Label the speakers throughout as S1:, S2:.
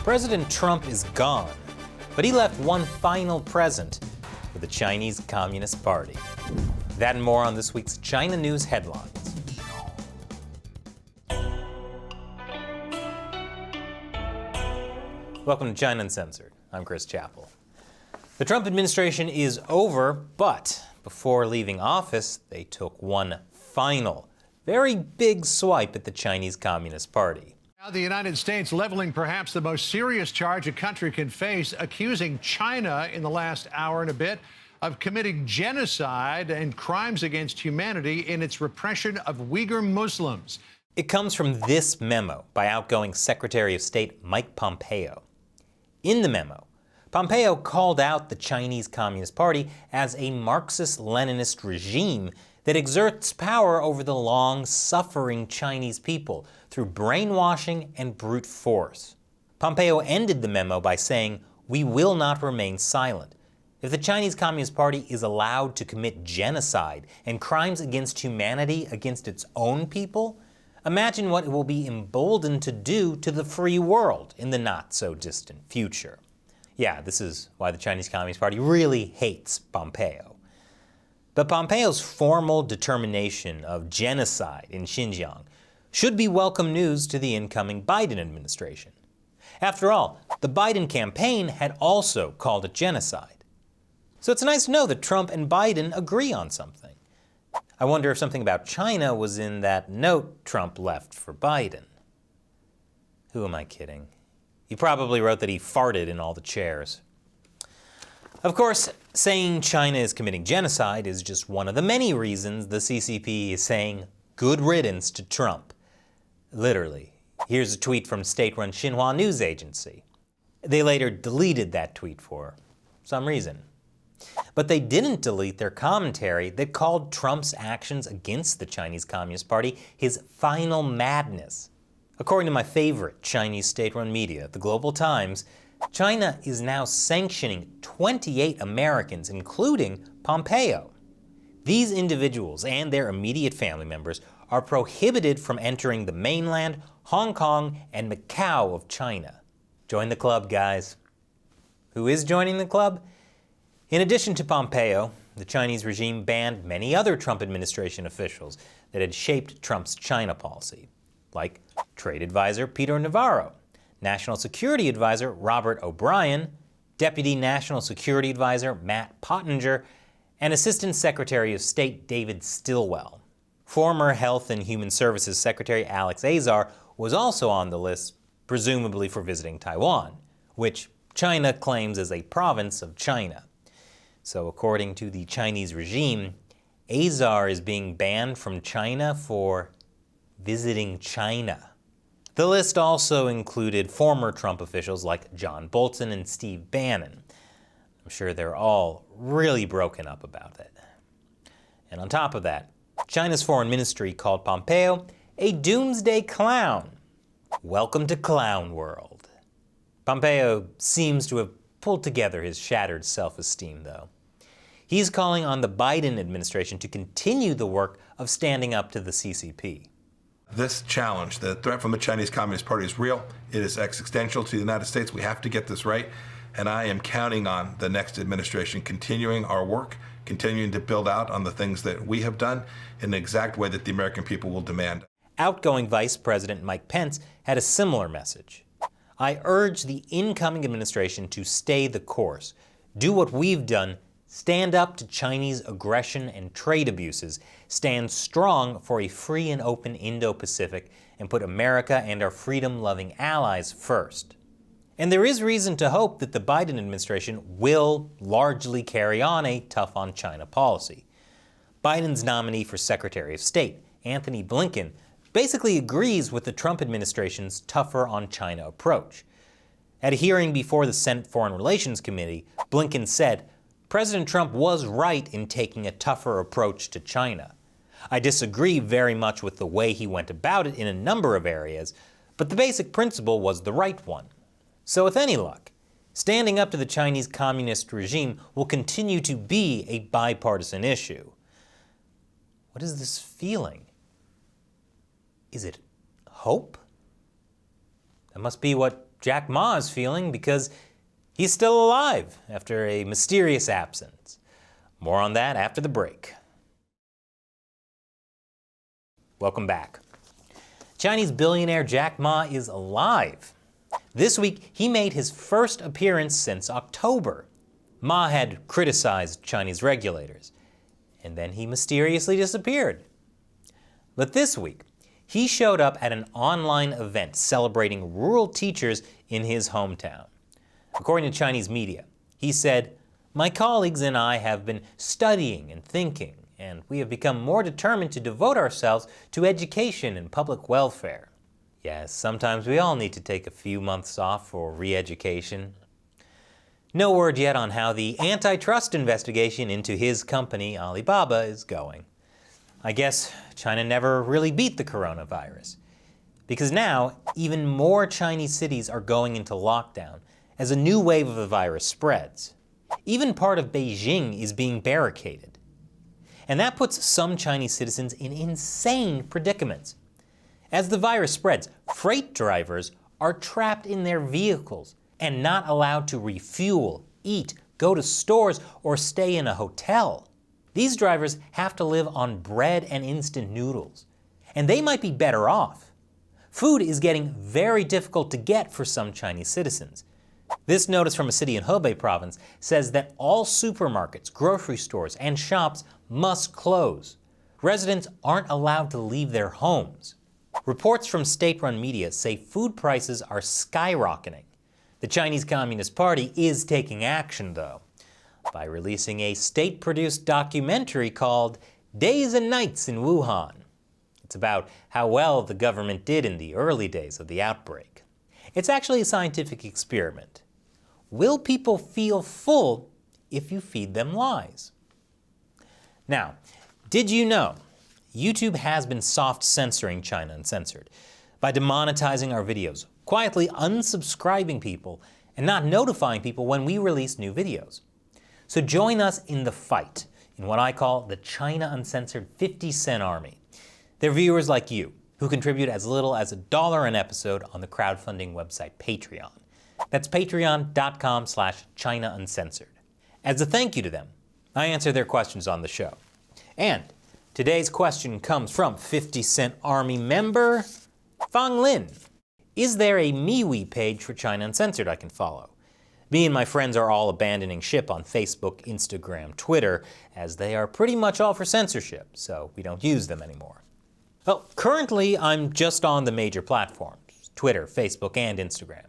S1: President Trump is gone, but he left one final present for the Chinese Communist Party. That and more on this week's China News Headlines. Welcome to China Uncensored. I'm Chris Chappell. The Trump administration is over, but before leaving office, they took one final, very big swipe at the Chinese Communist Party.
S2: Now the United States leveling perhaps the most serious charge a country can face, accusing China in the last hour and a bit of committing genocide and crimes against humanity in its repression of Uyghur Muslims.
S1: It comes from this memo by outgoing Secretary of State Mike Pompeo. In the memo, Pompeo called out the Chinese Communist Party as a Marxist-Leninist regime that exerts power over the long-suffering Chinese people through brainwashing and brute force. Pompeo ended the memo by saying, "We will not remain silent. If the Chinese Communist Party is allowed to commit genocide and crimes against humanity against its own people, imagine what it will be emboldened to do to the free world in the not-so-distant future." Yeah, this is why the Chinese Communist Party really hates Pompeo. But Pompeo's formal determination of genocide in Xinjiang should be welcome news to the incoming Biden administration. After all, the Biden campaign had also called it genocide. So it's nice to know that Trump and Biden agree on something. I wonder if something about China was in that note Trump left for Biden. Who am I kidding? He probably wrote that he farted in all the chairs. Of course, saying China is committing genocide is just one of the many reasons the CCP is saying good riddance to Trump. Literally. Here's a tweet from state-run Xinhua news agency. They later deleted that tweet for some reason. But they didn't delete their commentary that called Trump's actions against the Chinese Communist Party his final madness. According to my favorite Chinese state-run media, the Global Times, China is now sanctioning 28 Americans, including Pompeo. These individuals and their immediate family members are prohibited from entering the mainland, Hong Kong, and Macau of China. Join the club, guys. Who is joining the club? In addition to Pompeo, the Chinese regime banned many other Trump administration officials that had shaped Trump's China policy, like Trade Advisor Peter Navarro, National Security Advisor Robert O'Brien, Deputy National Security Advisor Matt Pottinger, and Assistant Secretary of State David Stilwell. Former Health and Human Services Secretary Alex Azar was also on the list, presumably for visiting Taiwan, which China claims as a province of China. So according to the Chinese regime, Azar is being banned from China for visiting China. The list also included former Trump officials like John Bolton and Steve Bannon. I'm sure they're all really broken up about it. And on top of that, China's foreign ministry called Pompeo a doomsday clown. Welcome to clown world. Pompeo seems to have pulled together his shattered self-esteem, though. He's calling on the Biden administration to continue the work of standing up to the CCP.
S3: This challenge, the threat from the Chinese Communist Party is real. It is existential to the United States. We have to get this right. And I am counting on the next administration continuing our work, continuing to build out on the things that we have done in the exact way that the American people will demand.
S1: Outgoing Vice President Mike Pence had a similar message. I urge the incoming administration to stay the course, do what we've done, stand up to Chinese aggression and trade abuses, stand strong for a free and open Indo-Pacific, and put America and our freedom-loving allies first. And there is reason to hope that the Biden administration will largely carry on a tough-on-China policy. Biden's nominee for Secretary of State, Anthony Blinken, basically agrees with the Trump administration's tougher-on-China approach. At a hearing before the Senate Foreign Relations Committee, Blinken said, "President Trump was right in taking a tougher approach to China. I disagree very much with the way he went about it in a number of areas, but the basic principle was the right one." So with any luck, standing up to the Chinese communist regime will continue to be a bipartisan issue. What is this feeling? Is it hope? That must be what Jack Ma is feeling because he's still alive after a mysterious absence. More on that after the break. Welcome back. Chinese billionaire Jack Ma is alive. This week, he made his first appearance since October. Ma had criticized Chinese regulators, and then he mysteriously disappeared. But this week, he showed up at an online event celebrating rural teachers in his hometown. According to Chinese media, he said, "My colleagues and I have been studying and thinking, and we have become more determined to devote ourselves to education and public welfare." Yes, sometimes we all need to take a few months off for re-education. No word yet on how the antitrust investigation into his company, Alibaba, is going. I guess China never really beat the coronavirus, because now even more Chinese cities are going into lockdown as a new wave of the virus spreads. Even part of Beijing is being barricaded. And that puts some Chinese citizens in insane predicaments. As the virus spreads, freight drivers are trapped in their vehicles and not allowed to refuel, eat, go to stores, or stay in a hotel. These drivers have to live on bread and instant noodles, and they might be better off. Food is getting very difficult to get for some Chinese citizens. This notice from a city in Hebei province says that all supermarkets, grocery stores, and shops must close. Residents aren't allowed to leave their homes. Reports from state-run media say food prices are skyrocketing. The Chinese Communist Party is taking action, though, by releasing a state-produced documentary called Days and Nights in Wuhan. It's about how well the government did in the early days of the outbreak. It's actually a scientific experiment. Will people feel full if you feed them lies? Now, did you know YouTube has been soft censoring China Uncensored by demonetizing our videos, quietly unsubscribing people, and not notifying people when we release new videos? So join us in the fight, in what I call the China Uncensored 50-cent army. They're viewers like you, who contribute as little as $1 an episode on the crowdfunding website Patreon. That's patreon.com/China Uncensored. As a thank you to them, I answer their questions on the show. And today's question comes from 50-cent army member Fang Lin. Is there a MeWe page for China Uncensored I can follow? Me and my friends are all abandoning ship on Facebook, Instagram, Twitter, as they are pretty much all for censorship, so we don't use them anymore. Well, currently I'm just on the major platforms, Twitter, Facebook, and Instagram.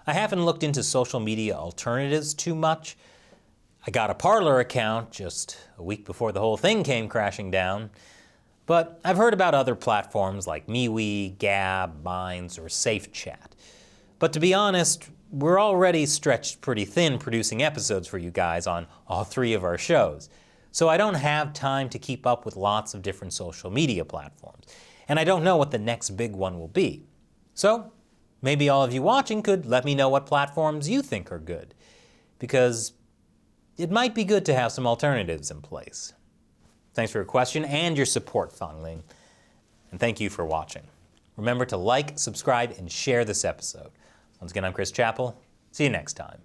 S1: I haven't looked into social media alternatives too much. I got a Parler account just a week before the whole thing came crashing down, but I've heard about other platforms like MeWe, Gab, Minds, or SafeChat. But to be honest, we're already stretched pretty thin producing episodes for you guys on all 3 of our shows, so I don't have time to keep up with lots of different social media platforms, and I don't know what the next big one will be. So maybe all of you watching could let me know what platforms you think are good, because it might be good to have some alternatives in place. Thanks for your question and your support, Fang Ling, and thank you for watching. Remember to like, subscribe, and share this episode. Once again, I'm Chris Chappell. See you next time.